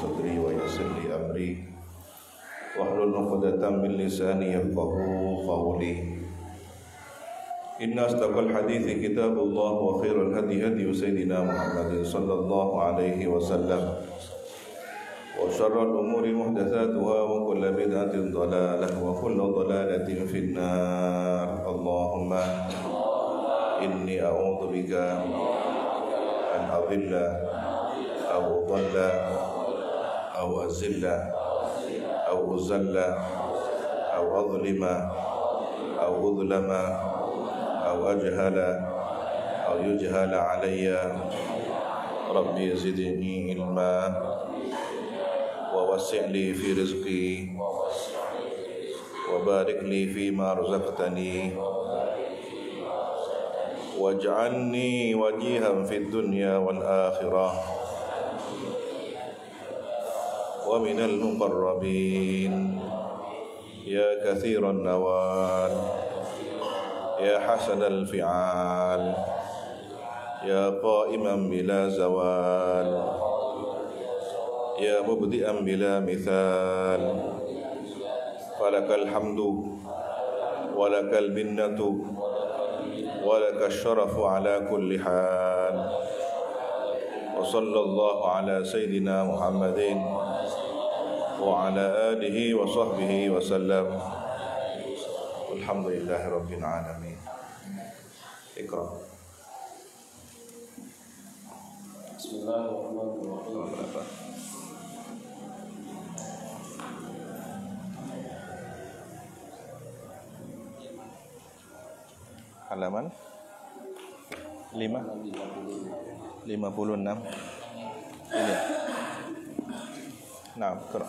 صدري ويسر لي أمري واحلل عقدة من لساني يفقهوا قولي إن أصدق الحديث كتاب الله وخير الهدي هدي سيدنا محمد صلى الله عليه وسلم وشر الأمور محدثاتها وكل بدعة ضلالة وكل ضلالة في النار اللهم إني أعوذ بك أن أضل أو أضل أو أزل أو أزل أو أظلم أو أظلم أو أجهل أو يجهل علي ربي زدني علما ووسع لي في رزقي وبارك لي فيما رزقتني واجعلني وجيها في الدنيا والآخرة ومن المقربين يا كثير النوال يا حسن الفعال يا قائما بلا زوال يا مبدئا بلا مثال فلك الحمد ولك المنة ولك الشرف على كل حال وصلى الله على سيدنا محمد وعلى آله وصحبه وسلم الحمد لله رب العالمين اقرأ بسم الله الرحمن الرحيم halaman 56 ini. Nah, Qira.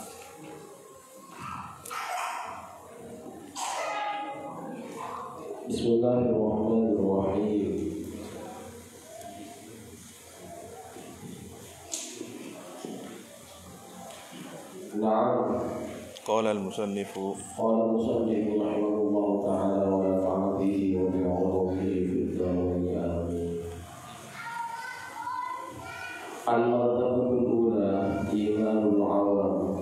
Bismillahirrahmanirrahim. Na'am. Qala al-musannif rahimahullah ta'ala wa nafa'ana bihi wa bi'ulumihi fid dharain amin. Al-martabatul ula imanul awam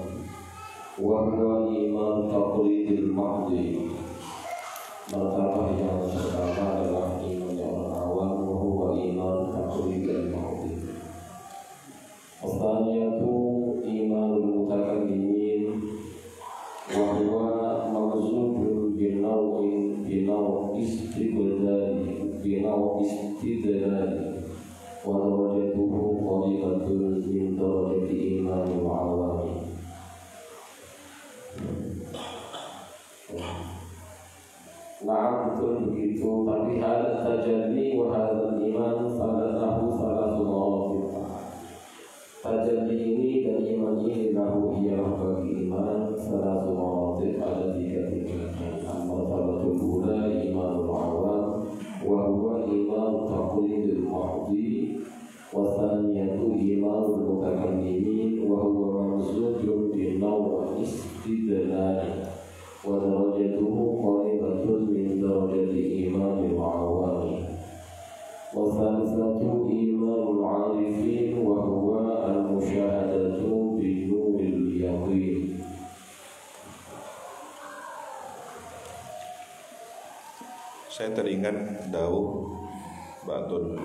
wa huwa iman taqlidil mahdi. Martabah yang pertama adalah iman yang awam wa huwa iman taqlidil mahdi. As-tsaniyatu imanul mutakallimin wa huwa mawzubun binaw istidlali wa darajatuhu qaribatun min darajati iman wa awami. Nah, betul begitu. Tapi hal tajalli wa hadal iman salatahu salatu mawafid. Tajalli ini dan iman ini lahu iya bagi iman salatu mawafid, ada tiga tingkatan. Al-martabatul ula imanul awam wa huwa iman taqlidil mahdi wa thaniyatu imanul mutakallimin wa huwa mamzujun binaw istidlali wa darajatuhu qaribatun min darajati imani wa awami. Wa thalithatu imanul arifin wa huwa al-musyahadatu binuril yaqin. Saya teringat dawuh ba'dul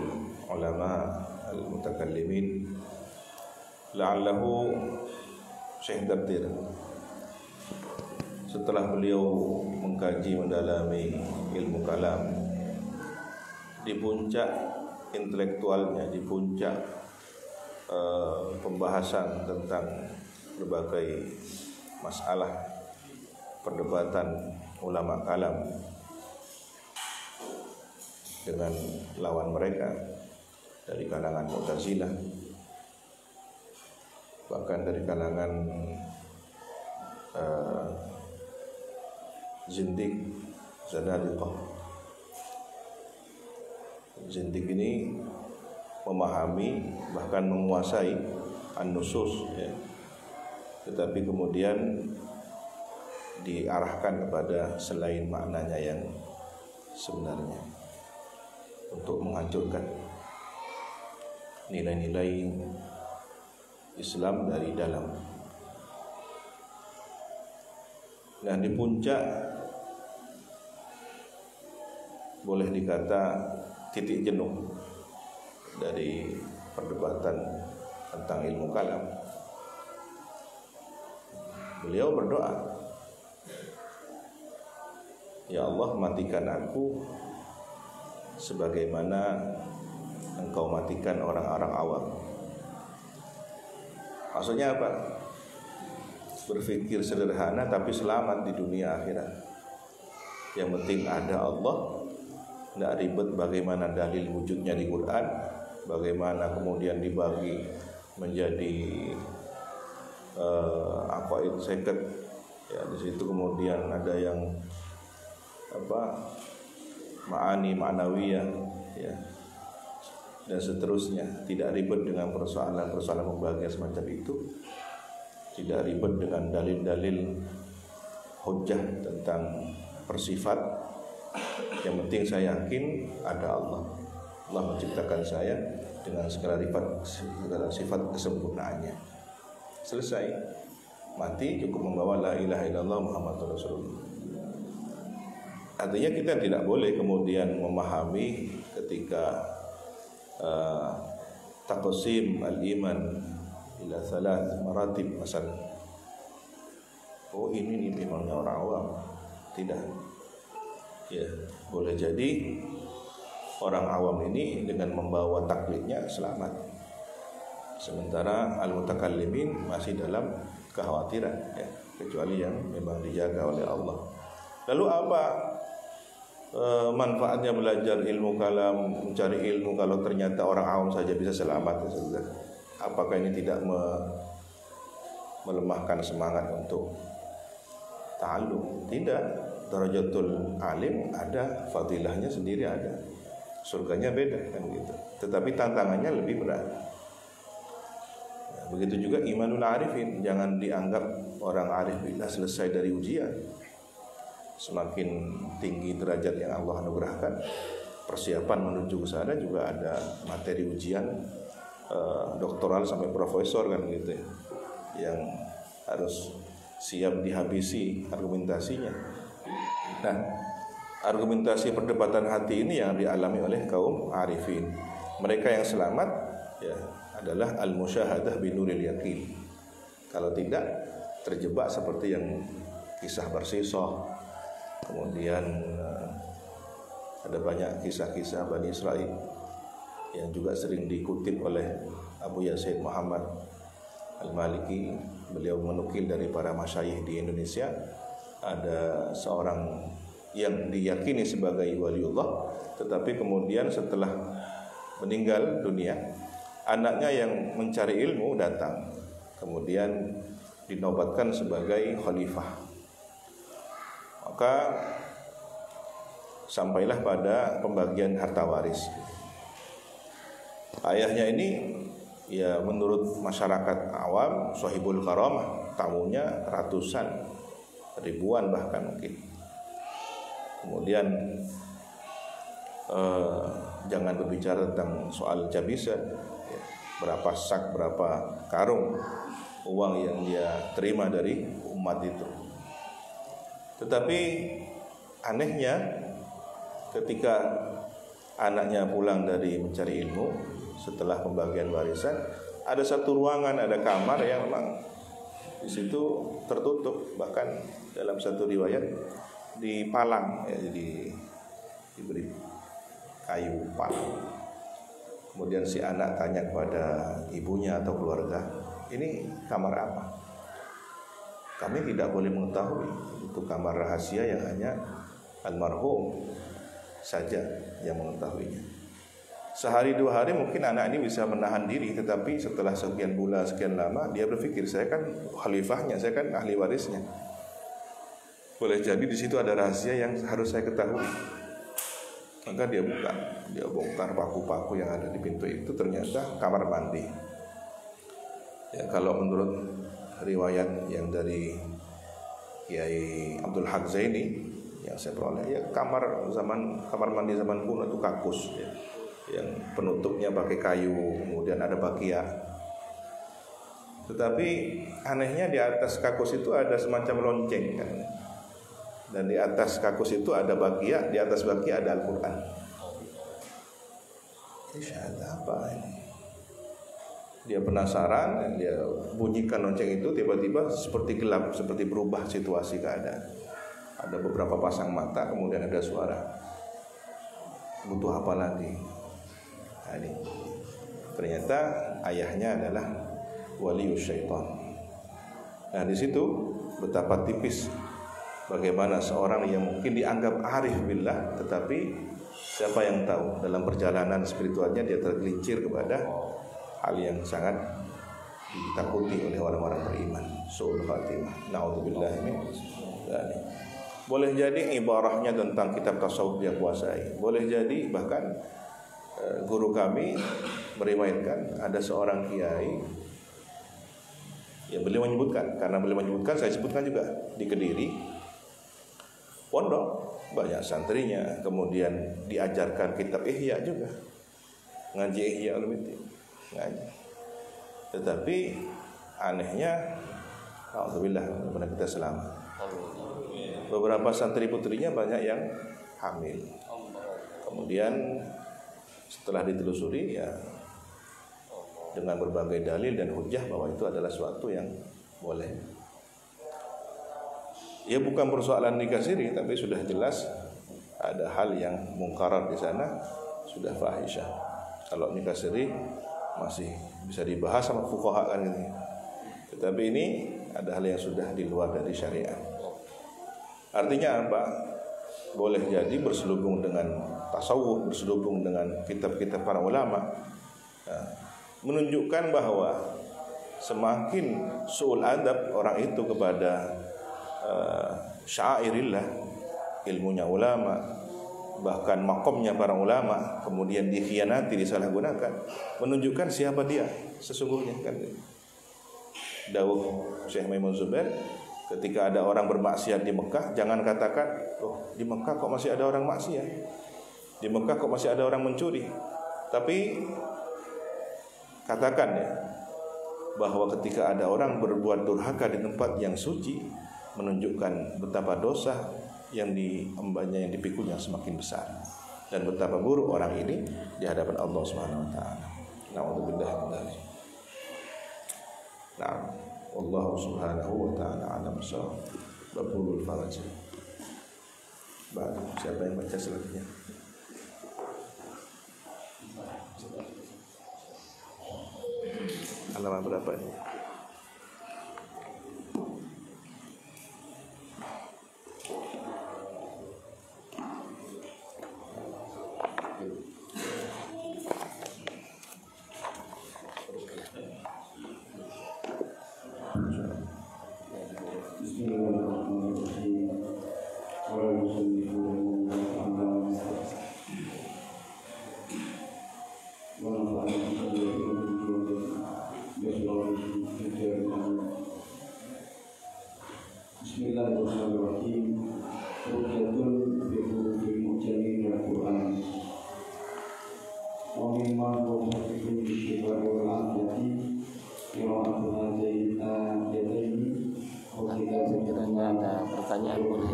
ulama al-mutakallimin la'allahu Syekh Dabdir setelah beliau mengkaji mendalami ilmu kalam di puncak intelektualnya, di puncak pembahasan tentang berbagai masalah perdebatan ulama kalam dengan lawan mereka dari kalangan Mu'tazilah, bahkan dari kalangan Zindiq, Zanadiqah. Zindiq ini memahami bahkan menguasai an-nusus, ya. Tetapi kemudian diarahkan kepada selain maknanya yang sebenarnya untuk menghancurkan nilai-nilai Islam dari dalam. Nah, di puncak boleh dikata titik jenuh dari perdebatan tentang ilmu kalam, beliau berdoa, "Ya Allah, matikan aku sebagaimana Engkau matikan orang-orang awam." Maksudnya apa? Berpikir sederhana tapi selamat di dunia akhirat. Yang penting ada Allah, tidak ribet bagaimana dalil wujudnya di Quran, bagaimana kemudian dibagi menjadi aqaid seket. Ya, di situ kemudian ada yang ma'ani ma'nawiyah, ya, dan seterusnya. Tidak ribet dengan persoalan-persoalan pembagian semacam itu. Tidak ribet dengan dalil-dalil hujjah tentang bersifat. Yang penting saya yakin ada Allah. Allah menciptakan saya dengan segala sifat kesempurnaannya. Selesai. Mati cukup membawa la ilaha illallah Muhammadur Rasulullah. Artinya kita tidak boleh kemudian memahami ketika taqsim al-iman ila thalath maratib masalah. Oh, ini imannya orang awam. Tidak. Ya, boleh jadi orang awam ini dengan membawa taklidnya selamat. Sementara al-mutakallimin masih dalam kekhawatiran, ya, kecuali yang memang dijaga oleh Allah. Lalu apa manfaatnya belajar ilmu kalam, mencari ilmu kalau ternyata orang awam saja bisa selamat, ya saudara? Apakah ini tidak melemahkan semangat untuk ta'allum? Tidak. Darajatul alim ada, fadilahnya sendiri ada, surganya beda kan gitu. Tetapi tantangannya lebih berat. Begitu juga imanul arifin. Jangan dianggap orang arif billah selesai dari ujian. Semakin tinggi derajat yang Allah anugerahkan, persiapan menuju ke sana juga ada materi ujian doktoral sampai profesor kan gitu ya, yang harus siap dihabisi argumentasinya. Nah, argumentasi perdebatan hati ini yang dialami oleh kaum arifin. Mereka yang selamat ya adalah al-musyahadah binuril yaqin. Kalau tidak, terjebak seperti yang kisah Barsisah. Kemudian ada banyak kisah-kisah Bani Israel yang juga sering dikutip oleh Abu Yazid Muhammad Al-Maliki. Beliau menukil dari para masyayikh di Indonesia. Ada seorang yang diyakini sebagai waliullah, tetapi kemudian setelah meninggal dunia, anaknya yang mencari ilmu datang, kemudian dinobatkan sebagai khalifah. Maka sampailah pada pembagian harta waris. Ayahnya ini ya menurut masyarakat awam sahibul karamah, tamunya ratusan, ribuan bahkan mungkin. Kemudian jangan berbicara tentang soal jabisa, ya, berapa sak, berapa karung uang yang dia terima dari umat itu. Tetapi anehnya ketika anaknya pulang dari mencari ilmu setelah pembagian warisan, ada satu ruangan, ada kamar yang memang di situ tertutup, bahkan dalam satu riwayat dipalang, ya, diberi kayu palang. Kemudian si anak tanya kepada ibunya atau keluarga, ini kamar apa? Kami tidak boleh mengetahui, itu kamar rahasia yang hanya almarhum saja yang mengetahuinya. Sehari dua hari mungkin anak ini bisa menahan diri, tetapi setelah sekian bulan, sekian lama dia berpikir, saya kan khalifahnya, saya kan ahli warisnya. Boleh jadi di situ ada rahasia yang harus saya ketahui. Maka dia buka, dia bongkar paku-paku yang ada di pintu itu, ternyata kamar mandi. Ya, kalau menurut riwayat yang dari Kiai Abdul Haq Zaini yang saya peroleh, ya kamar mandi zaman kuno itu kakus, ya, yang penutupnya pakai kayu, kemudian ada bakia. Tetapi anehnya di atas kakus itu ada semacam lonceng kan. Dan di atas kakus itu ada bakia, di atas bakia ada Al-Quran. Ini ada apa ini? Dia penasaran, dia bunyikan lonceng itu, tiba-tiba seperti gelap, seperti berubah situasi keadaan. Ada beberapa pasang mata, kemudian ada suara. Butuh apa lagi? Nah, ini ternyata ayahnya adalah walius syaitan. Nah, di situ betapa tipis bagaimana seorang yang mungkin dianggap arif billah, tetapi siapa yang tahu dalam perjalanan spiritualnya dia tergelincir kepada hal yang sangat ditakuti oleh orang-orang beriman. Su'ul khatimah. Na'udzubillah min dzalik. Boleh jadi ibarahnya tentang kitab tasawuf dia kuasai. Boleh jadi bahkan guru kami meriwayatkan ada seorang kiai, ya beliau menyebutkan, karena beliau menyebutkan saya sebutkan juga, di Kediri pondok banyak santrinya, kemudian diajarkan kitab Ihya juga, ngaji Ihya Ulumuddin, ngaji. Tetapi anehnya, alhamdulillah benar kita selamat. Beberapa santri putrinya banyak yang hamil. Kemudian setelah ditelusuri, ya dengan berbagai dalil dan hujah bahwa itu adalah suatu yang boleh. Ya bukan persoalan nikah siri, tapi sudah jelas ada hal yang mungkarat di sana, sudah fahisyah. Kalau nikah siri masih bisa dibahas sama fuqaha kan gitu. Tetapi ini ada hal yang sudah di luar dari syariat. Artinya apa? Boleh jadi berselubung dengan tasawuf, berselubung dengan kitab-kitab para ulama, menunjukkan bahwa semakin su'ul adab orang itu kepada syairillah, ilmunya ulama, bahkan makomnya para ulama, kemudian dikhianati, disalahgunakan, menunjukkan siapa dia sesungguhnya kan. Dawuh Syekh Maimun Zubair, ketika ada orang bermaksiat di Mekah, jangan katakan, oh di Mekah kok masih ada orang maksiat, di Mekah kok masih ada orang mencuri. Tapi katakan ya, bahwa ketika ada orang berbuat durhaka di tempat yang suci, menunjukkan betapa dosa yang diembannya, yang dipikunya semakin besar, dan betapa buruk orang ini di hadapan Allah Subhanahu wa taala. Na'udzubillah min dzalik. Nah, Allah Subhanahu wa taala alam sawab. Babul faraj. Baru siapa yang baca selanjutnya? Halaman berapa ini? Bismillahirrahmanirrahim. Ruqyatun bi hurufil mu'jamil al-Qur'an. Wa mimma huwa bi syifai wal afiyati qira'atu hadhihi al-ayataini wa kiranya ada pertanyaan boleh.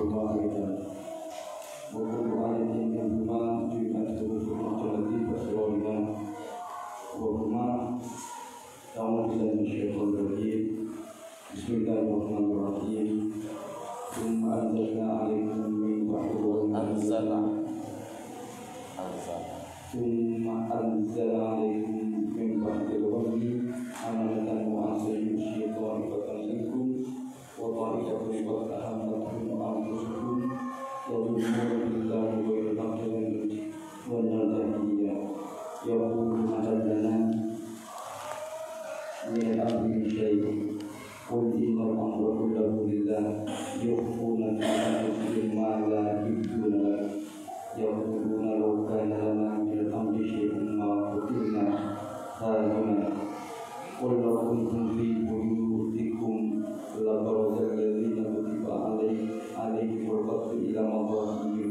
Wa kullu ayatin minhuma ju'ilat hurufil mu'jamati fasrawina wa huma ta'awudzan minasyaitonir rajim. Bismillahirrahmanirrahim. ثم أنزلنا عليكم من بعد ثم أنزل عليكم من بعد الغم أمانة وأنزل الشيطان فتنسيكم وطائفة قد أهمتهم أنفسكم يظنون بالله غير الحق والنجاحية يقولون هل لنا من الأمر من شيء قل إن الأمر كله لله يخفون في أنفسهم ما لا يبدون لك يقولون لو كان لنا من الأمر شيء ما قتلنا هاهنا قل لو كنتم في بيوتكم لبرز الذين كتب عليهم القتل إلى مضاجعهم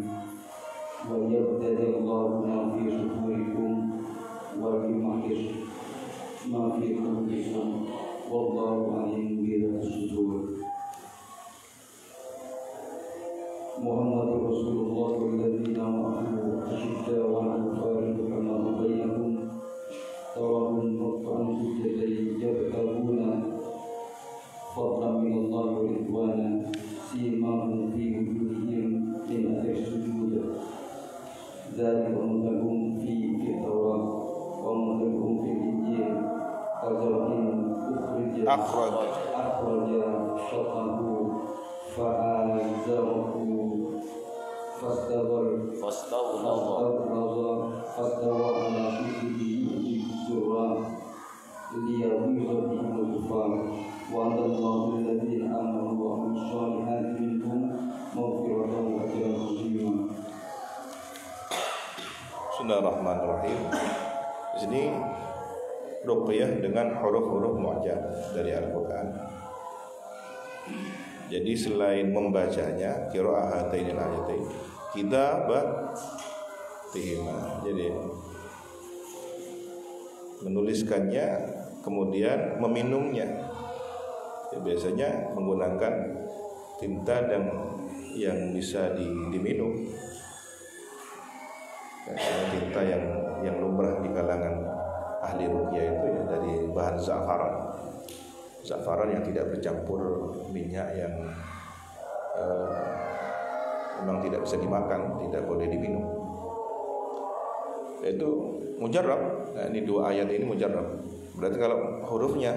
وليبتلي الله ما في صدوركم وليمحص ما في قلوبكم والله Rasulullah walladzina ma'ahu asyiddaa'u 'alal kuffari ruhamaa'u bainahum tarahum ruk'an sujjadan yabtaguna fadlan minallahi wa ridwana simahum fi wujuhihim min athari sujud dzalika mathaluhum fi at-tawrat wa mathaluhum fil injil kazar'in akhraja syatahu fa'azarahu fastawa ala suqihi surah liyaghiza bihim al-kufar wa anzalallahu alladhina amanu wa amilus solihati minhum maghfiratan wa ajran 'azima. Bismillahirrahmanirrahim. Di sini ruqyah dengan huruf-huruf mu'jam dari Al-Qur'an. Jadi selain membacanya qiraah hatainil ayatain, kitabatihima. Jadi menuliskannya kemudian meminumnya. Ya, biasanya menggunakan tinta dan yang bisa diminum. Tinta yang lumrah di kalangan ahli ruqyah itu ya dari bahan za'faran yang tidak bercampur minyak yang memang tidak bisa dimakan, tidak boleh diminum. Yaitu mujarrab. Nah, ini dua ayat ini mujarrab. Berarti kalau hurufnya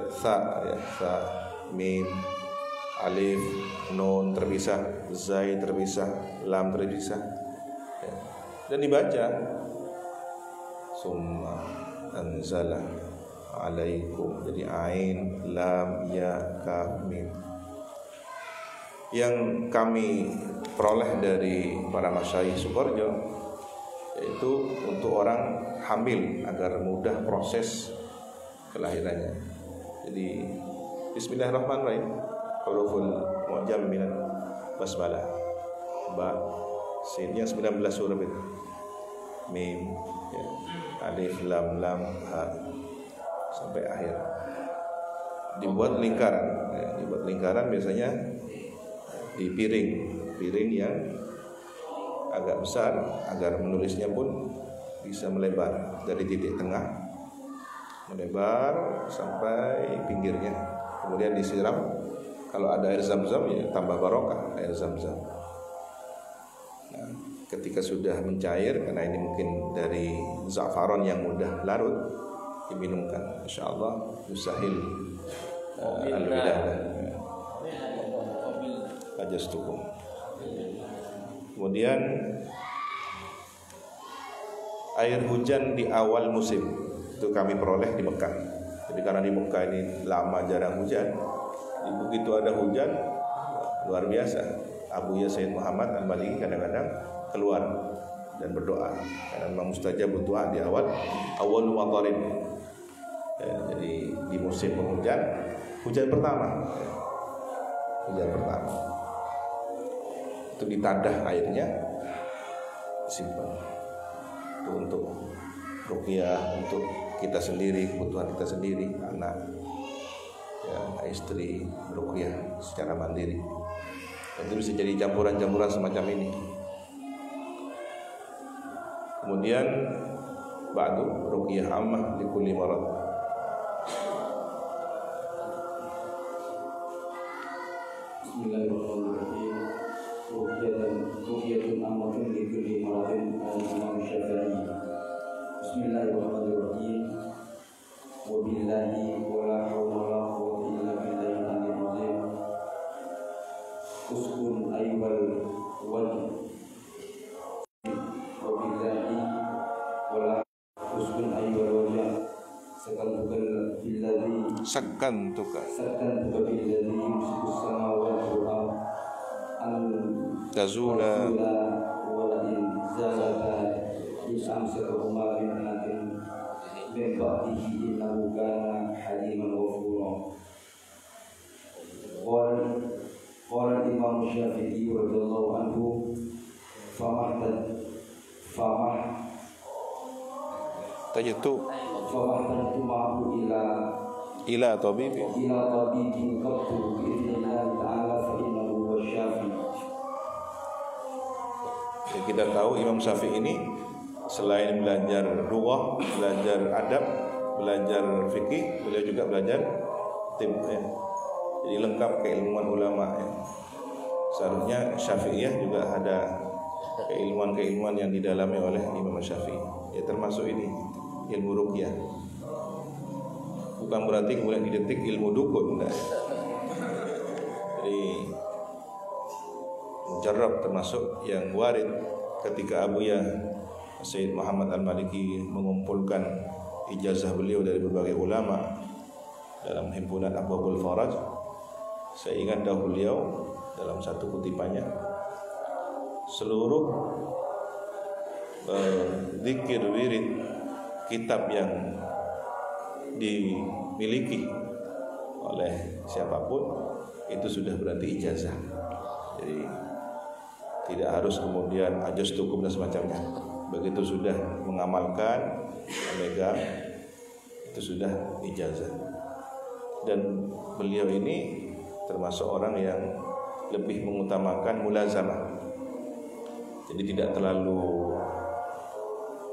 sa, ya, sa, mim, alif, nun terpisah, zai terpisah, lam terpisah, ya. Dan dibaca summa anzala alaikum, jadi ain, lam, ya, kaf, mim. Yang kami peroleh dari para masyayikh Sukoharjo yaitu untuk orang hamil agar mudah proses kelahirannya. Jadi bismillahirrahmanirrahim, huruful mu'jam min basmalah, ba, sinnya 19 huruf itu, mim, ya, alif, lam, ha, sampai akhir. Dibuat lingkaran, ya, dibuat lingkaran biasanya di piring yang agak besar agar menulisnya pun bisa melebar dari titik tengah melebar sampai pinggirnya. Kemudian disiram, kalau ada air zam-zam ya tambah barokah air zam-zam. Nah, ketika sudah mencair, karena ini mungkin dari za'faron yang mudah larut, diminumkan, insyaallah yusahil al-wiladah. Ajastukum. Kemudian air hujan di awal musim itu kami peroleh di Mekah. Jadi karena di Mekah ini lama jarang hujan, begitu ada hujan luar biasa. Abu Ya Sayyid Muhammad Al-Maliki kadang-kadang keluar dan berdoa karena memang mustajab doa di awal matarin. Ya, jadi di musim penghujan, hujan pertama itu ditadah airnya, simpan itu untuk ruqyah, untuk kita sendiri, kebutuhan kita sendiri, anak, ya, istri, ruqyah secara mandiri. Itu bisa jadi campuran-campuran semacam ini. Kemudian ba'du ruqyah ammah li kulli marad. Bismillahirrahmanirrahim. Ruqyatun ammatun li kulli maradin al-Imam Syafi'i. Bismillahirrahmanirrahim. Wa billahi wa la hawla wa la quwwata illa billahil aliyyil azim. Uskun ayyuhal wajh. Wa billahi wa la uskun ayyuhal wajh. Sakantuka billadhi yumsiku samawati wal ardh an tazula wa la in zalata amsakahuma min ahadin min ba'dihi innahu kana haliman ghafura. Qala Imam Syafi'i radhiyallahu anhu famahtantu ma'hu ila tabibin qattu bi'idhnillahi ta'ala fa innahu huwa syafi. Ya, kita tahu Imam Syafi'i ini selain belajar lughah, belajar adab, belajar fikih, beliau juga belajar tibb ya. Jadi lengkap keilmuan ulama ya. Seharusnya Syafi'iyah juga ada keilmuan-keilmuan yang didalami oleh Imam Syafi'i. Ya termasuk ini ilmu ruqyah. Bukan berarti kemudian didetik ilmu dukun. Nah. Jadi mujarrab termasuk yang warid ketika Abuya Sayyid Muhammad Al-Maliki mengumpulkan ijazah beliau dari berbagai ulama dalam himpunan Abwabul Faraj. Saya ingat dahulu beliau dalam satu kutipannya seluruh zikir wirid kitab yang dimiliki oleh siapapun itu sudah berarti ijazah. Jadi tidak harus kemudian ajastukum dan semacamnya. Begitu sudah mengamalkan, memegang, itu sudah ijazah. Dan beliau ini termasuk orang yang lebih mengutamakan mulazamah. Jadi tidak terlalu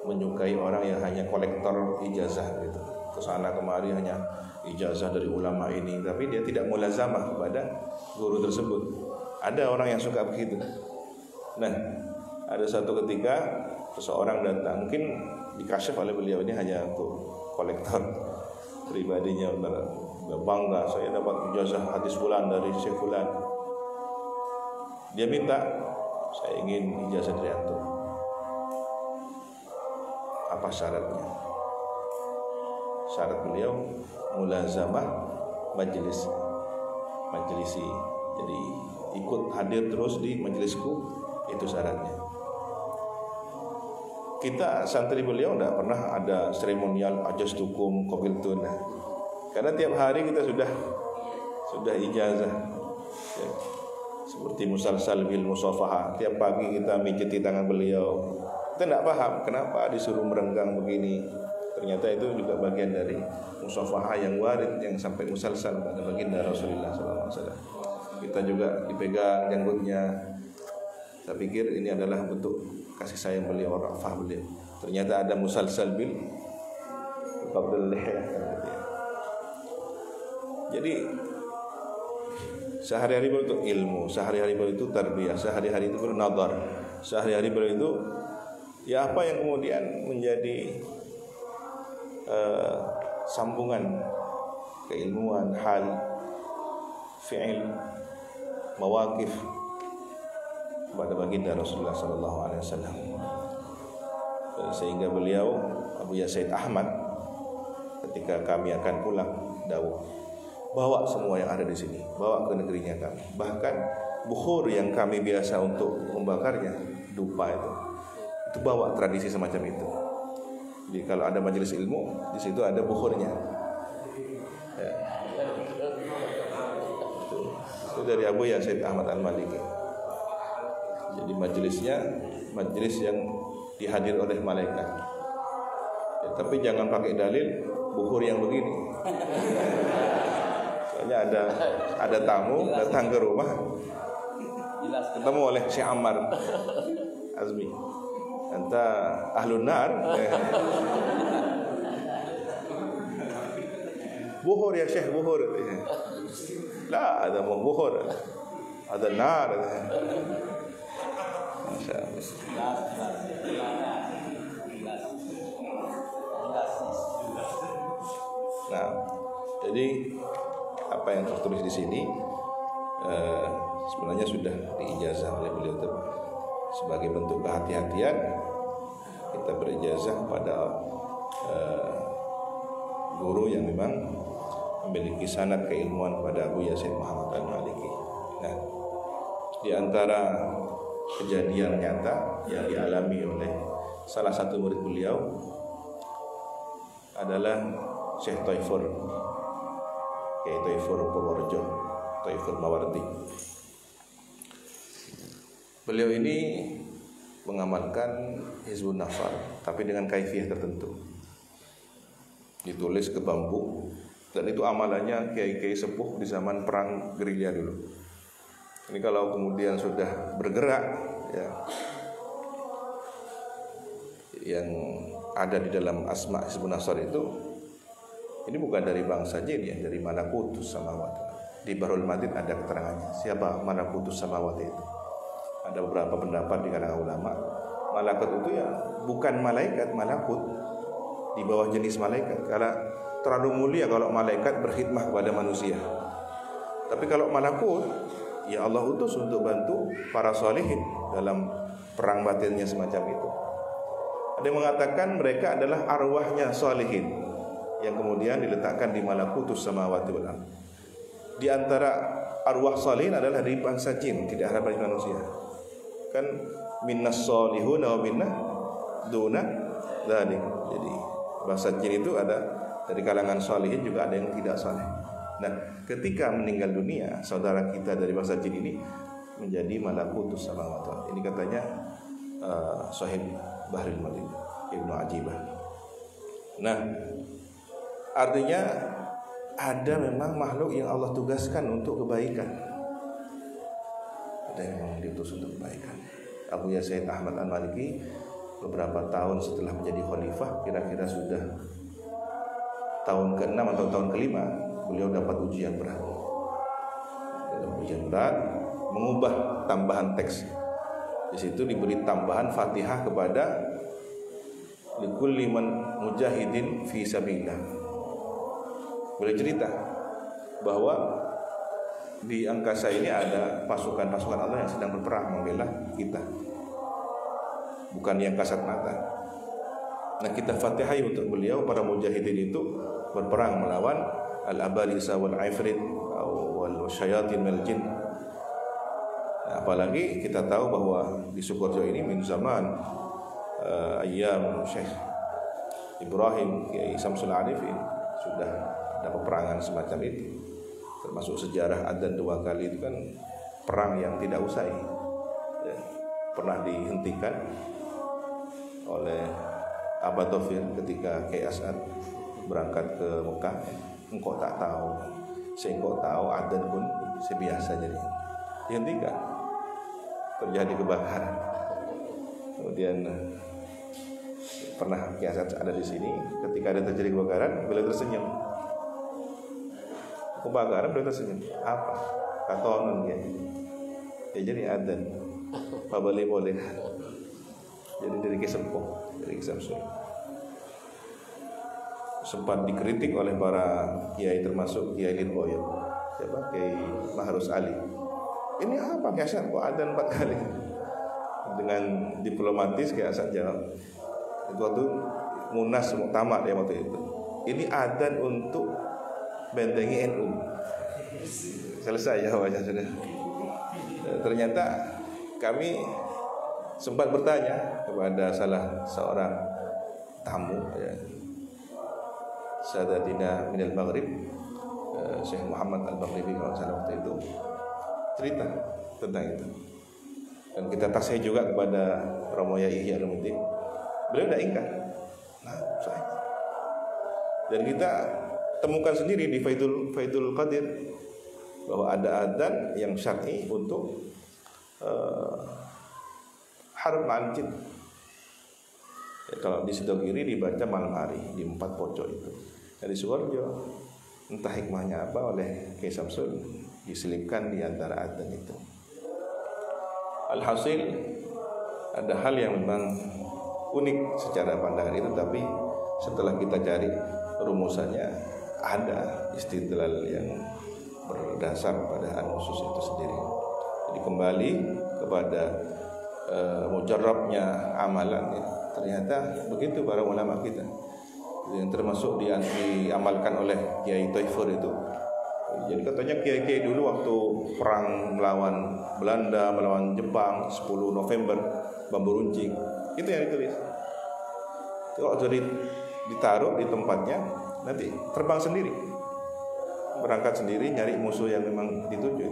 menyukai orang yang hanya kolektor ijazah gitu. Kesana kemari hanya ijazah dari ulama ini, tapi dia tidak mulazamah kepada guru tersebut. Ada orang yang suka begitu. Nah, ada satu ketika seseorang datang, mungkin dikasih oleh beliau ini hanya untuk kolektor pribadinya, bangga saya dapat ijazah hadis fulan dari Syekh fulan. Dia minta, saya ingin ijazah dari antum. Apa syaratnya? Syarat beliau mulazamah majlisi. Jadi ikut hadir terus di majelisku, itu syaratnya. Kita santri beliau tidak pernah ada seremonial ajastukum qabiltun. Karena tiap hari kita sudah ijazah. Ya. Seperti musalsal bil musafaha, tiap pagi kita mijiti tangan beliau. Kita tidak paham kenapa disuruh merenggang begini. Ternyata itu juga bagian dari musafaha yang warid, yang sampai musalsal pada baginda Rasulullah SAW. Kita juga dipegang janggutnya. Saya pikir ini adalah bentuk kasih sayang beliau, rafah beliau. Ternyata ada musalsal bil qabdul lihya. Jadi sehari-hari beliau itu ilmu, sehari-hari beliau itu tarbiyah, sehari-hari itu bernadar, sehari-hari beliau itu ya apa yang kemudian menjadi sambungan keilmuan, hal, fi'il, mawaqif kepada baginda Rasulullah SAW. Sehingga beliau Abuya Sayyid Ahmad ketika kami akan pulang dawuh, bawa semua yang ada di sini, bawa ke negerinya kami. Bahkan bukhur yang kami biasa untuk membakarnya, dupa itu bawa tradisi semacam itu. Jadi kalau ada majelis ilmu, di situ ada bukhurnya. Ya. Itu dari Abuya Sayyid Ahmad Al-Maliki. Jadi majelisnya majelis yang dihadir oleh malaikat. Ya, tapi jangan pakai dalil bukhur yang begini. Soalnya ada tamu datang ke rumah, ketemu oleh Syekh Ammar Azmi, anta ahlun nar. Bukhur ya Syekh, bukhur. La, ada mau bukhur, ada nar. Masya Allah. Nah, jadi apa yang tertulis di sini sebenarnya sudah diijazah oleh beliau sebagai bentuk kehati-hatian. Kita berijazah pada guru yang memang memiliki sanad keilmuan pada Abuya Sayyid Muhammad Al-Maliki. Nah, di antara kejadian nyata yang dialami oleh salah satu murid beliau adalah Syekh Taifur, Kiai Taifur Purworejo, Taifur Mawardi. Beliau ini mengamalkan Hizbun Nafar, tapi dengan kaifiyah tertentu. Ditulis ke bambu, dan itu amalannya kiai-kiai sepuh di zaman perang gerilya dulu. Ini kalau kemudian sudah bergerak, ya, yang ada di dalam Asma Hizbun Nasr itu ini bukan dari bangsa jin ya, dari malakutus samawati. Di Bahrul Madid ada keterangannya siapa malakutus samawati itu. Ada beberapa pendapat di kalangan ulama. Malakut itu ya bukan malaikat, malakut di bawah jenis malaikat. Karena terlalu mulia kalau malaikat berkhidmah kepada manusia. Tapi kalau malakut, ya Allah utus untuk bantu para sholihin dalam perang batinnya semacam itu. Ada yang mengatakan mereka adalah arwahnya sholihin yang kemudian diletakkan di malakutus samawati wal ardh. Di antara arwah sholihin adalah dari bangsa jin, tidak ada dari manusia. Kan minnas sholihun wa minna duna dzalik. Jadi bangsa jin itu ada dari kalangan sholihin, juga ada yang tidak saleh. Nah, ketika meninggal dunia, saudara kita dari bangsa jin ini menjadi malakutus samawati. Ini katanya Sahih Bahrul Madid Ibnu Ajibah. Nah, artinya ada memang makhluk yang Allah tugaskan untuk kebaikan. Ada yang memang diutus untuk kebaikan. Abu Yazid Ahmad Al-Maliki beberapa tahun setelah menjadi khalifah, kira-kira sudah tahun ke-6 atau tahun ke-5, beliau dapat ujian berat. Ujian berat mengubah tambahan teks. Di situ diberi tambahan Fatihah kepada likulli man mujahidin fi sabilillah. Boleh cerita bahwa di angkasa ini ada pasukan-pasukan Allah yang sedang berperang membela kita, bukan yang kasat mata. Nah, kita fatihai untuk beliau. Para mujahidin itu berperang melawan al-abalisa wal ifrit wal syayatin wal jin. Nah, apalagi kita tahu bahwa di Sukoharjo ini min zaman ayam Syekh Ibrahim Kiai Samsul Arifin sudah ada peperangan semacam itu. Termasuk sejarah adzan 2 kali itu kan perang yang tidak usai ya, pernah dihentikan oleh Aba Taufir ketika Kiai As'ad berangkat ke Mekah. Engkau tak tahu, engkau tahu adzan pun sebiasa, jadi dihentikan. Terjadi kebakaran. Kemudian pernah Kiai As'ad ada di sini ketika ada terjadi kebakaran, beliau tersenyum. Kebakaran beliau tersenyum. Apa? Katonon ya. Ya jadi adzan. Apa boleh. Jadi dari Kisempo, dari Kisamsul. Sempat dikritik oleh para kiai termasuk Kiai Lirboyo. Siapa? Kiai Mahrus Ali. Ini apa Kiai As'ad kok adzan 4 kali? Dengan diplomatis Kiai As'ad jawab. Itu waktu Munas Muktamar ya waktu itu. Ini adzan untuk bentengi NU. Selesai jawabannya sudah. Ternyata kami sempat bertanya kepada salah seorang tamu ya, Sadatina minal Maghrib, Syekh Muhammad Al-Baghribi kalau salah waktu itu, cerita tentang itu. Dan kita tasih juga kepada Romo Yai Ihya Ulumuddin. Beliau tidak ingkar. Nah, saya. Dan kita temukan sendiri di Faidul Qadir bahwa ada adzan yang syar'i untuk harf al-jin. Ya, kalau di Sidogiri dibaca malam hari di 4 pojok itu. Dari Sukoharjo entah hikmahnya apa oleh Kiai Samsul diselipkan di antara adzan itu. Alhasil ada hal yang memang unik secara pandangan itu, tapi setelah kita cari rumusannya ada istidlal yang berdasar pada an-nusus itu sendiri. Jadi kembali kepada mujarrabnya amalan ya. Ternyata begitu para ulama kita yang termasuk diamalkan oleh Kiai Taifur itu. Jadi katanya kiai-kiai dulu waktu perang melawan Belanda, melawan Jepang 10 November bambu runcing itu yang ditulis. Kalau jadi ditaruh di tempatnya nanti terbang sendiri, berangkat sendiri nyari musuh yang memang dituju,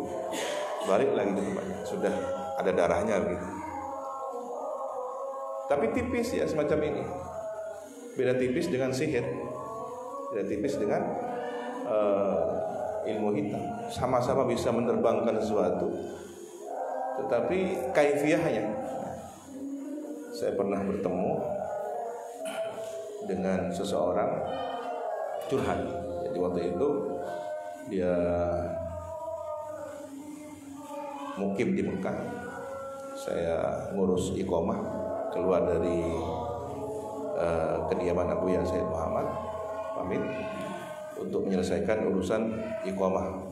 balik lagi ke tempatnya, sudah ada darahnya gitu. Tapi tipis ya semacam ini. Beda tipis dengan sihir, beda tipis dengan ilmu hitam. Sama-sama bisa menerbangkan sesuatu, tetapi kaifiahnya. Saya pernah bertemu dengan seseorang curhat. Jadi waktu itu dia mukim di Mekah, saya ngurus iqomah keluar dari kediaman Abu Ya Said Muhammad pamit untuk menyelesaikan urusan iqomah,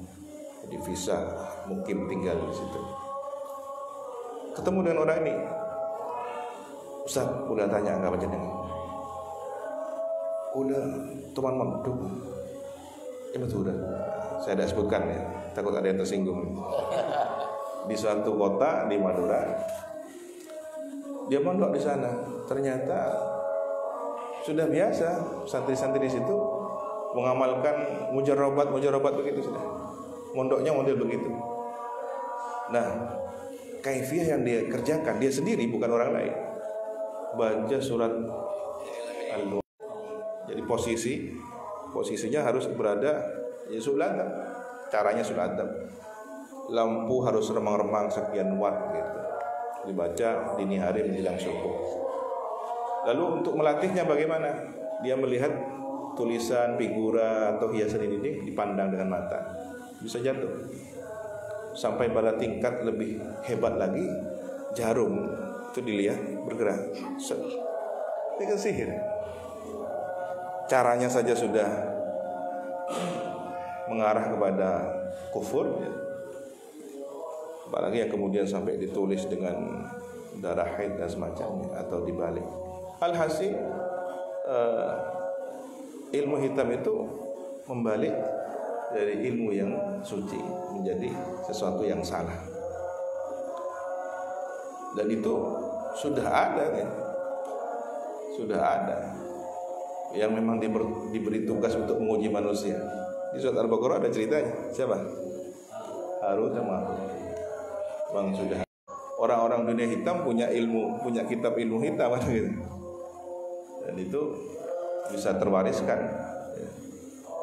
jadi visa mukim tinggal di situ. Ketemu dengan orang ini, Ustaz, udah tanya enggak panjenengan? Udah, teman manduk. Ya betul udah. Saya tidak sebutkan ya, takut ada yang tersinggung. Di suatu kota di Madura, dia mondok di sana. Ternyata sudah biasa santri-santri di situ mengamalkan mujarrabat begitu sudah. Mondoknya model begitu. Nah, kaifiyah yang dia kerjakan dia sendiri, bukan orang lain. Baca surat Al-Nur. Jadi posisinya harus berada ya sulat. Caranya sulat. Lampu harus remang-remang sekian watt gitu. Dibaca dini hari menjelang subuh. Lalu untuk melatihnya bagaimana? Dia melihat tulisan, figura atau hiasan ini dipandang dengan mata, bisa jatuh. Sampai pada tingkat lebih hebat lagi, jarum itu dilihat bergerak. Ini kan sihir. Caranya saja sudah mengarah kepada kufur, ya. Apalagi yang kemudian sampai ditulis dengan darah haid dan semacamnya atau dibalik. Alhasil ilmu hitam itu membalik dari ilmu yang suci menjadi sesuatu yang salah. Dan itu sudah ada kan? Sudah ada yang memang diberi tugas untuk menguji manusia. Di surat Al-Baqarah ada ceritanya. Siapa? Harut dan Marut. Bang sudah. Orang-orang dunia hitam punya ilmu, punya kitab ilmu hitam kan gitu. Dan itu bisa terwariskan.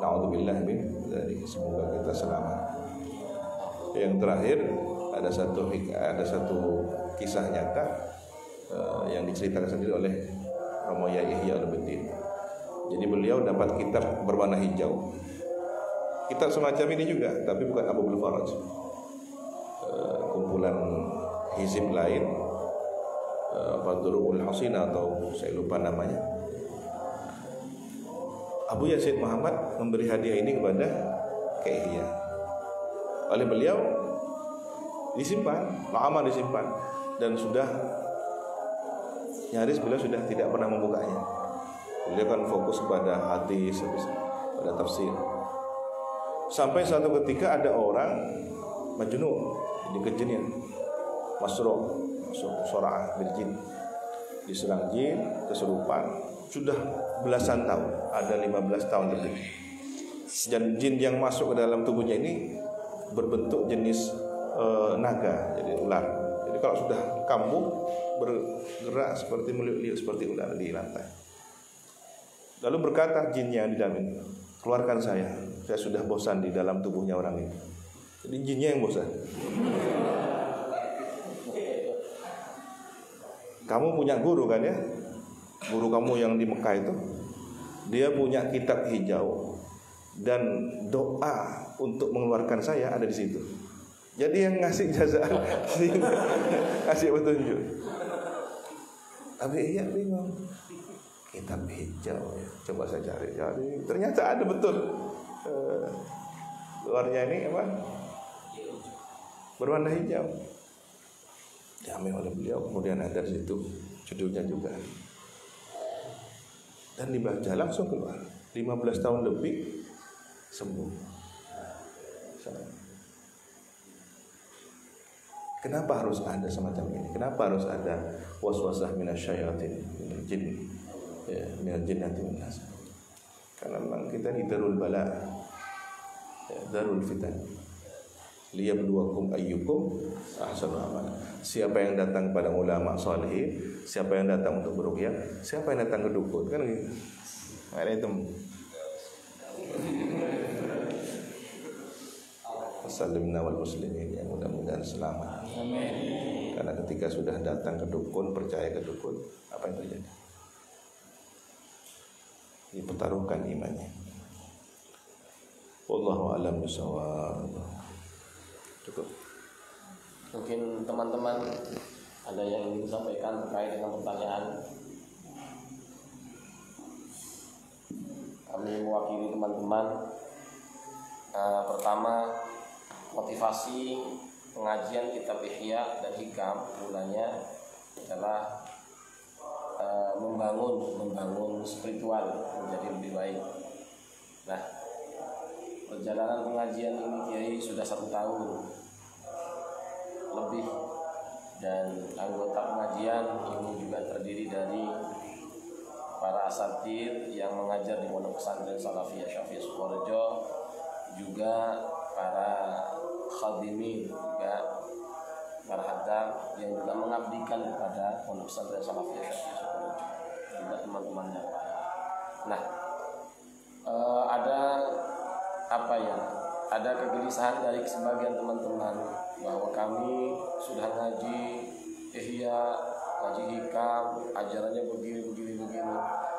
Na'udzubillah min dzalik. Semoga kita selamat. Yang terakhir ada satu kisah nyata yang diceritakan sendiri oleh Romo Yai Ihya Ulumuddin. Jadi beliau dapat kitab berwarna hijau. Kitab semacam ini juga, tapi bukan Abu Faraj. Kumpulan hizib lain, Badrul Hasin atau saya lupa namanya. Abu Ya Said Muhammad memberi hadiah ini kepada Kiai Ihya. Oleh beliau disimpan, lama disimpan, dan sudah nyaris beliau sudah tidak pernah membukanya. Beliau kan fokus pada hadis, pada tafsir. Sampai suatu ketika ada orang majnun, jadi kejenian, sura'ah bil jin, diserang jin, kesurupan, sudah belasan tahun, ada 15 tahun lebih. Dan jin yang masuk ke dalam tubuhnya ini berbentuk jenis naga, jadi ular. Jadi kalau sudah kambuh bergerak seperti meliuk-liuk seperti ular di lantai. Lalu berkata jin yang di dalam ini, keluarkan saya sudah bosan di dalam tubuhnya orang ini. Jadi jinnya yang bosan. Kamu punya guru kan ya? Guru kamu yang di Mekah itu, dia punya kitab hijau dan doa untuk mengeluarkan saya ada di situ. Jadi yang ngasih jaza, ngasih petunjuk. Tapi iya bingung. Kitab hijau ya. Coba saya cari. Ternyata ada betul. Luarnya ini apa? Berwarna hijau. Diambil oleh beliau, kemudian ada di situ judulnya juga. Dan dibaca langsung keluar. 15 tahun lebih sembuh. Kenapa harus ada semacam ini? Kenapa harus ada waswasah minasyayatin, minal jin, ya, minal jinnati wan nas? Karena memang kita di darul bala, ya, darul fitan. Liyabluwakum ayyukum ahsanu amala. Siapa yang datang kepada ulama salih, siapa yang datang untuk beruqyah, siapa yang datang ke dukun, kan gitu. Ada itu. Salimna wal muslimin, yang mudah-mudahan selamat. Amin. Karena ketika sudah datang ke dukun, percaya ke dukun, apa yang terjadi? dipertaruhkan imannya. Wallahu a'lam bishawab. Cukup. Mungkin teman-teman ada yang ingin disampaikan terkait dengan pertanyaan. Kami mewakili teman-teman. Pertama, motivasi pengajian kitab Ihya dan Hikam mulanya adalah membangun spiritual menjadi lebih baik. Nah, perjalanan pengajian ini Kiai sudah 1 tahun lebih, dan anggota pengajian ini juga terdiri dari para asatidz yang mengajar di Pondok Pesantren Salafiyah Syafi'i Sukorejo, juga para khadimin, juga para hadam yang juga mengabdikan kepada Pondok Pesantren Salafiyah Syafi'i Sukorejo, juga teman-teman yang lain. Nah, ada kegelisahan dari sebagian teman-teman bahwa kami sudah ngaji Ihya, ngaji Hikam, ajarannya begini,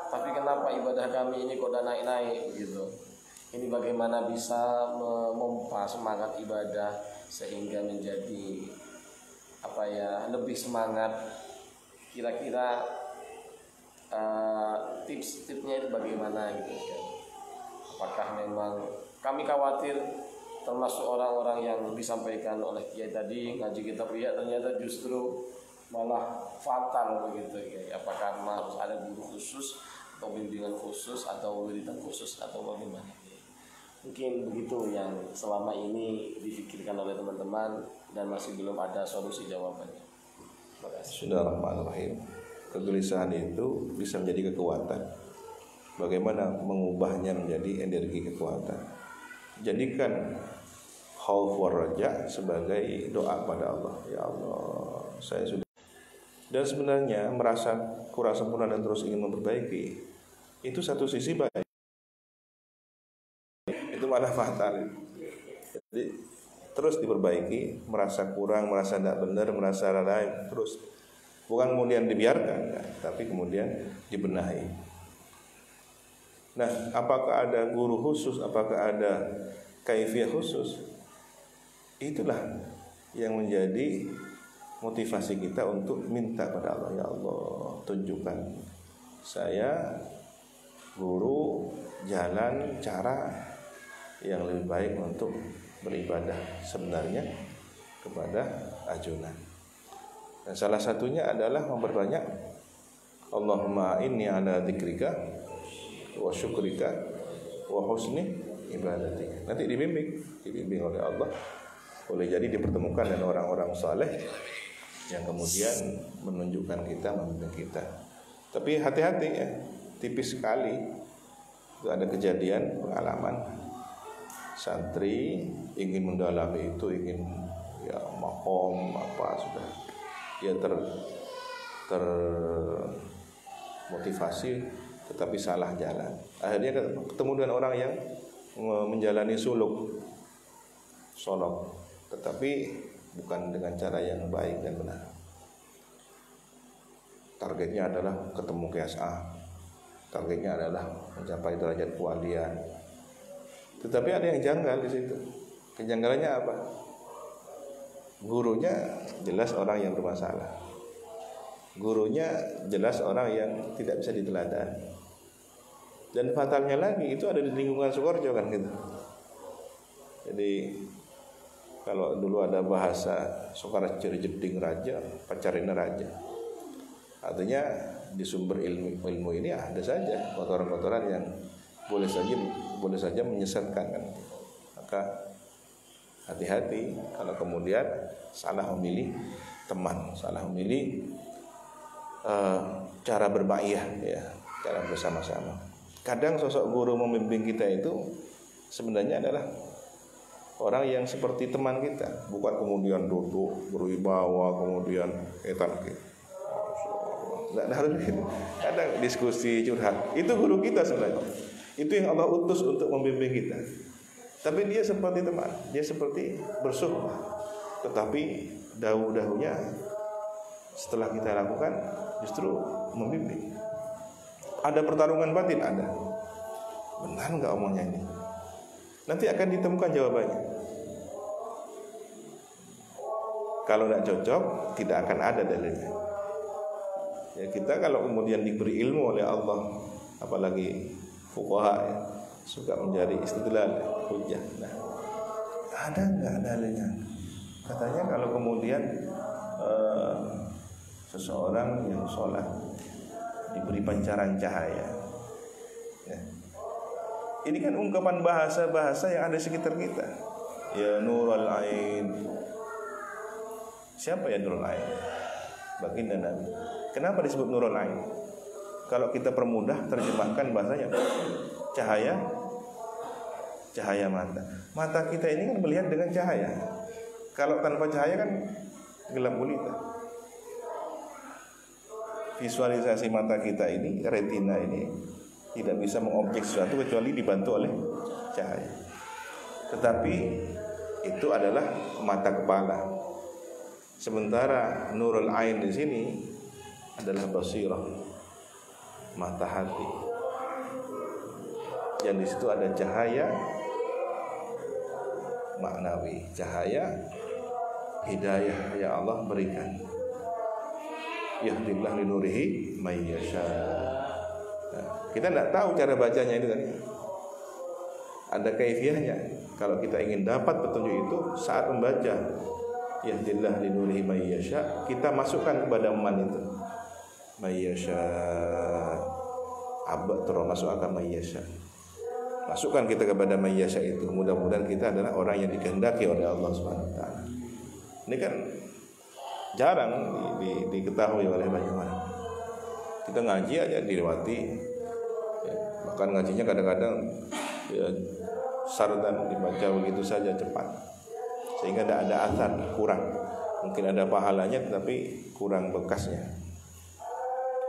tapi kenapa ibadah kami ini kok udah naik-naik begitu? Ini bagaimana bisa memompa semangat ibadah sehingga menjadi lebih semangat? Kira-kira tips-tipsnya itu bagaimana gitu ya? Apakah memang kami khawatir termasuk orang-orang yang disampaikan oleh Kiai tadi ngaji kitab Ihya ternyata justru malah fatal begitu ya? Apakah harus ada guru khusus atau bimbingan khusus atau wiridan khusus atau bagaimana? Mungkin begitu yang selama ini difikirkan oleh teman-teman dan masih belum ada solusi jawabannya. Terima kasih. Bismillahirrahmanirrahim. Kegelisahan itu bisa menjadi kekuatan. Bagaimana mengubahnya menjadi energi kekuatan? Jadikan khauf war raja sebagai doa pada Allah. Ya Allah, saya sudah. Dan sebenarnya merasa kurang sempurna dan terus ingin memperbaiki itu satu sisi baik, itu malah fatal. Jadi terus diperbaiki, merasa kurang, merasa tidak benar, merasa lain, terus bukan kemudian dibiarkan, tapi kemudian dibenahi. Nah, apakah ada guru khusus, apakah ada kaifiyah khusus? Itulah yang menjadi motivasi kita untuk minta pada Allah, ya Allah, tunjukkan saya guru, jalan, cara yang lebih baik untuk beribadah sebenarnya kepada ajunan. Dan salah satunya adalah memperbanyak Allahumma inni ala dzikrika wa syukrika wa husni ibadatika. Nanti dibimbing oleh Allah. Boleh jadi dipertemukan dengan orang-orang saleh yang kemudian menunjukkan kita, membimbing kita. Tapi hati-hati ya, tipis sekali. Itu ada kejadian, pengalaman santri ingin mendalami itu, ingin ya makom apa sudah, dia termotivasi tetapi salah jalan. Akhirnya ketemu dengan orang yang menjalani solok, tetapi bukan dengan cara yang baik dan benar. Targetnya adalah ketemu KSA, targetnya adalah mencapai derajat kewalian. Tetapi ada yang janggal di situ. Kejanggalannya apa? Gurunya jelas orang yang bermasalah. Gurunya jelas orang yang tidak bisa diteladani. Dan fatalnya lagi itu ada di lingkungan Sukorejo kan gitu. Jadi kalau dulu ada bahasa Sukorejo jeding raja, pacarina raja. Artinya di sumber ilmu ini ada saja kotoran-kotoran yang boleh saja menyesatkan kan. Maka hati-hati kalau kemudian salah memilih teman, salah memilih cara berbaiyah ya, cara bersama-sama. Kadang sosok guru membimbing kita itu sebenarnya adalah orang yang seperti teman kita, bukan kemudian duduk berwibawa kemudian gitu. Nggak harus gitu. Kadang diskusi curhat, itu guru kita sebenarnya. Itu yang Allah utus untuk membimbing kita. Tapi dia seperti teman, dia seperti bersuhbah. Tetapi dahulu-dahulunya setelah kita lakukan justru membimbing. Ada pertarungan batin, ada. Benar nggak omongnya ini? Nanti akan ditemukan jawabannya. Kalau tidak cocok, tidak akan ada dalilnya. Ya, kita kalau kemudian diberi ilmu oleh Allah, apalagi fuqaha ya, suka mencari istidlal, hujjah. Nah, ada nggak dalilnya? Katanya kalau kemudian seseorang yang sholat diberi pancaran cahaya, ya. Ini kan ungkapan bahasa-bahasa yang ada di sekitar kita. Ya nurul ain. Siapa ya nurul ain? Baginda Nabi. Kenapa disebut nurul ain? Kalau kita permudah terjemahkan bahasanya cahaya mata. Mata kita ini kan melihat dengan cahaya. Kalau tanpa cahaya kan gelap gulita. Visualisasi mata kita ini, retina ini tidak bisa mengobjek sesuatu kecuali dibantu oleh cahaya. Tetapi itu adalah mata kepala. Sementara nurul ain di sini adalah basirah, mata hati. Yang di situ ada cahaya maknawi, cahaya hidayah yang Allah berikan. Yahdillah linurihi may yasha. Nah, kita tidak tahu cara bacanya itu tadi. Ada kaifiahnya. Kalau kita ingin dapat petunjuk itu saat membaca Yahdillah linurihi may yasha, kita masukkan kepada man itu may yasha. Abad terus masuk akal may yasha. Masukkan kita kepada may yasha itu. Mudah-mudahan kita adalah orang yang dikehendaki oleh Allah Subhanahu wa taala. Ini kan jarang diketahui oleh banyak orang. Kita ngaji aja dilewati ya, bahkan ngajinya kadang-kadang ya, sardan dibaca begitu saja cepat, sehingga tidak ada athar, kurang. Mungkin ada pahalanya tetapi kurang bekasnya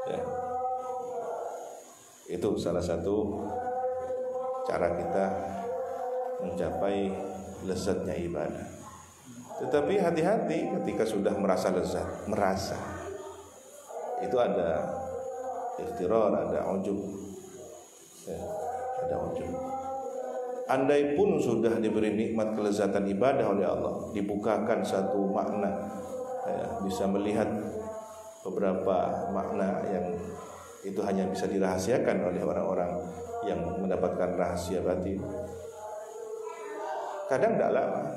ya. Itu salah satu cara kita mencapai lezatnya ibadah. Tetapi hati-hati ketika sudah merasa lezat, itu ada ikhtirar, ada ujub, ya, ada ujub. Andai pun sudah diberi nikmat kelezatan ibadah oleh Allah, dibukakan satu makna, ya, bisa melihat beberapa makna yang itu hanya bisa dirahasiakan oleh orang-orang yang mendapatkan rahasia batin. Kadang tidak lama.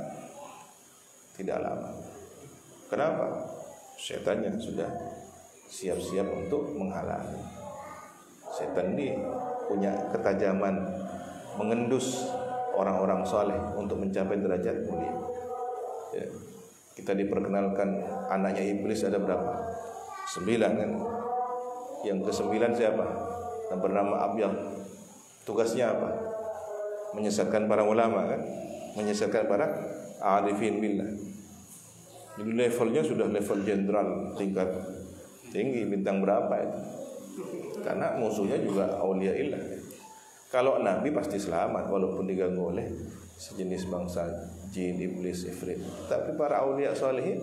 Kenapa? Setannya sudah siap-siap untuk menghalangi. Setan ini punya ketajaman mengendus orang-orang saleh untuk mencapai derajat mulia. Ya. Kita diperkenalkan anaknya iblis ada berapa? 9 kan? Yang ke-9 siapa? Yang bernama Abyad. Tugasnya apa? Menyesatkan para ulama kan? Menyesatkan para arifin billah. Jadi levelnya sudah level jenderal, tingkat tinggi, bintang berapa itu? Karena musuhnya juga aulia illah. Kalau Nabi pasti selamat walaupun diganggu oleh sejenis bangsa jin, iblis, ifrit. Tapi para aulia salihin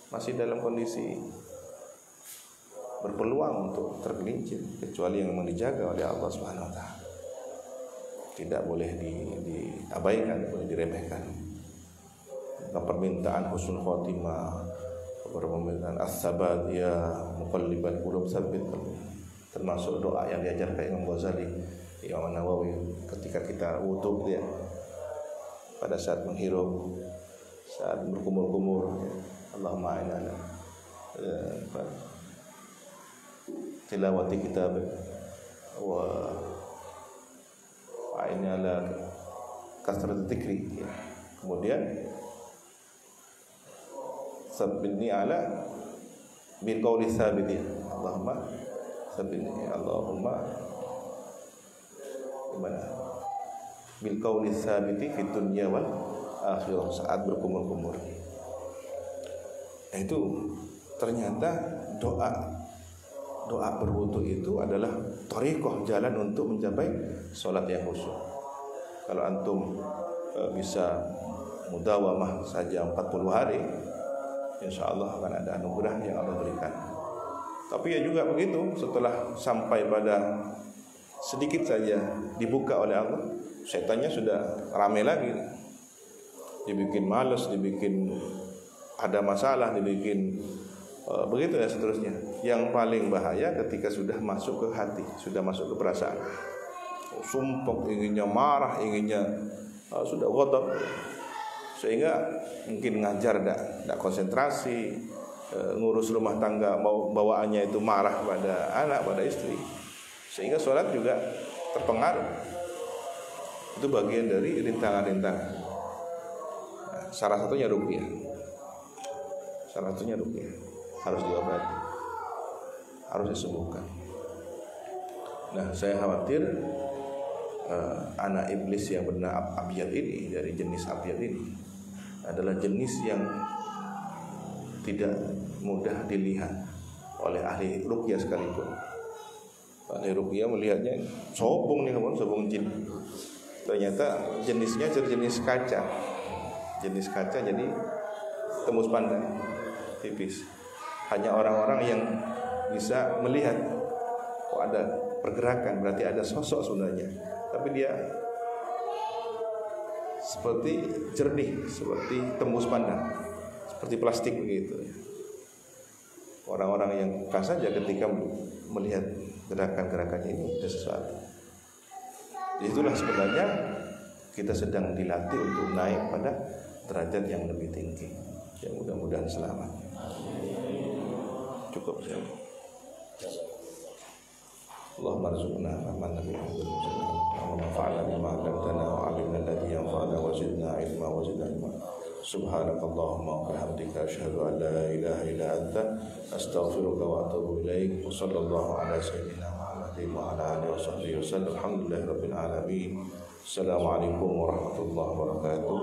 masih dalam kondisi berpeluang untuk tergelincir, kecuali yang memang dijaga oleh Allah Subhanahu wa taala. Tidak boleh diabaikan, boleh diremehkan. Permintaan husnul khotimah, permintaan as-sabat, ya muqallibal qulub tsabbit, termasuk doa yang diajarkan Imam Ghazali, Imam Nawawi ketika kita wudu ya, pada saat menghirup, saat berkumur-kumur, Allahumma a'inna tilawati kitab wa a'inna ala kasrat dzikri ya. Kemudian sabbini ala bil qawli tsabit, Allahumma sabbini, Allahumma gimana bil qawli tsabit fi dunya wal akhirah, saat berkumur-kumur. Itu ternyata doa berwudu itu adalah thariqah, jalan untuk mencapai salat yang khusyuk. Kalau antum bisa mudawamah saja 40 hari, insyaallah akan ada anugerah yang Allah berikan. Tapi ya juga begitu, setelah sampai pada sedikit saja dibuka oleh Allah, setannya sudah ramai lagi. Dibikin malas, dibikin ada masalah, dibikin begitu ya seterusnya. Yang paling bahaya ketika sudah masuk ke hati, sudah masuk ke perasaan. Sumpah, inginnya marah, inginnya sudah ghadab, sehingga mungkin ngajar tidak konsentrasi, ngurus rumah tangga bawaannya itu marah pada anak, pada istri, sehingga sholat juga terpengaruh. Itu bagian dari rintangan-rintangan. Nah, salah satunya ruqyah. Salah satunya ruqyah harus diobati, harus disembuhkan. Nah, saya khawatir anak iblis yang bernama abyad ini, dari jenis abyad ini, adalah jenis yang tidak mudah dilihat oleh ahli ruqyah sekalipun. Ahli ruqyah melihatnya sobong nih, sobong jin. Ternyata jenisnya jenis kaca. Jenis kaca, jadi tembus pandang, tipis. Hanya orang-orang yang bisa melihat, ada pergerakan, berarti ada sosok sebenarnya. Tapi dia seperti jernih, seperti tembus pandang, seperti plastik begitu. Orang-orang yang peka saja ketika melihat gerakan-gerakannya ini ada sesuatu. Itulah sebenarnya kita sedang dilatih untuk naik pada derajat yang lebih tinggi. Yang mudah-mudahan selamat. Cukup saja. Allahumma arzuqna rahman nabi Allahumma fa'alna bima 'allamtana wa 'allimna alladhi yanfa'una wa zidna ilma wa zidna ilma. Subhanakallahumma wa bihamdika asyhadu an la ilaha illa anta astaghfiruka wa atubu ilaik. Wa sallallahu ala sayyidina Muhammadin wa ala alihi wa sahbihi wasallam. Alhamdulillahirabbil alamin. Assalamualaikum warahmatullahi wabarakatuh.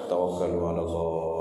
Tawakkalu 'ala Allah.